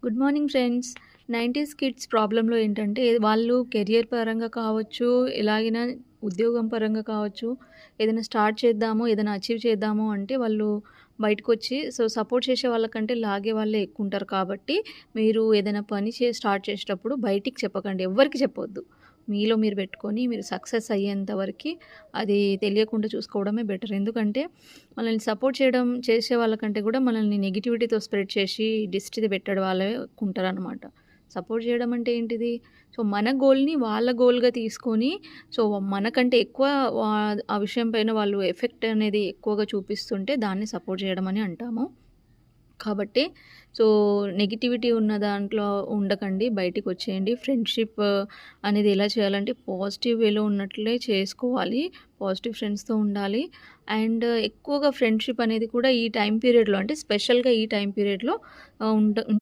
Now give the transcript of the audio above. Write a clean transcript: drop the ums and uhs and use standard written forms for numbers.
Good morning friends. 90స్ kids ప్రాబ్లమ్‌లో ఏంటంటే, వాళ్ళు కెరియర్ పరంగా కావచ్చు, ఎలాగైనా ఉద్యోగం పరంగా కావచ్చు, ఏదైనా స్టార్ట్ చేద్దాము, ఏదైనా అచీవ్ చేద్దాము అంటే వాళ్ళు బయటకొచ్చి సపోర్ట్ చేసే వాళ్ళకంటే లాగే వాళ్ళే ఎక్కువుంటారు కాబట్టి, మీరు ఏదైనా పని స్టార్ట్ చేసేటప్పుడు బయటికి చెప్పకండి. ఎవ్వరికీ చెప్పొద్దు. మీలో మీరు పెట్టుకొని మీరు సక్సెస్ అయ్యేంత వరకి అది తెలియకుండా చూసుకోవడమే బెటర్. ఎందుకంటే మనల్ని సపోర్ట్ చేసే వాళ్ళకంటే కూడా మనల్ని నెగటివిటీతో స్ప్రెడ్ చేసి దిష్టి పెట్టడం వాళ్ళే ఉంటారనమాట. సపోర్ట్ చేయడం అంటే ఏంటిది? మన గోల్‌ని వాళ్ళ గోల్‌గా తీసుకొని మనకంటే ఎక్కువ ఆ విషయం పైన వాళ్ళు ఎఫెక్ట్ అనేది ఎక్కువగా చూపిస్తుంటే దాన్ని సపోర్ట్ చేయడం అని అంటాము. కాబట్టి సో, నెగటివిటీ ఉన్న దాంట్లో ఉండకండి. బయటికొచ్చేయండి. ఫ్రెండ్‌షిప్ అనేది ఎలా చేయాలంటే పాజిటివ్ వేలో ఉన్నట్లే చేసుకోవాలి. పాజిటివ్ ఫ్రెండ్స్‌తో ఉండాలి. అండ్ ఎక్కువగా ఫ్రెండ్‌షిప్ అనేది కూడా ఈ టైమ్ పీరియడ్‌లో అంటే స్పెషల్‌గా ఈ టైమ్ పీరియడ్‌లో ఉండాలి.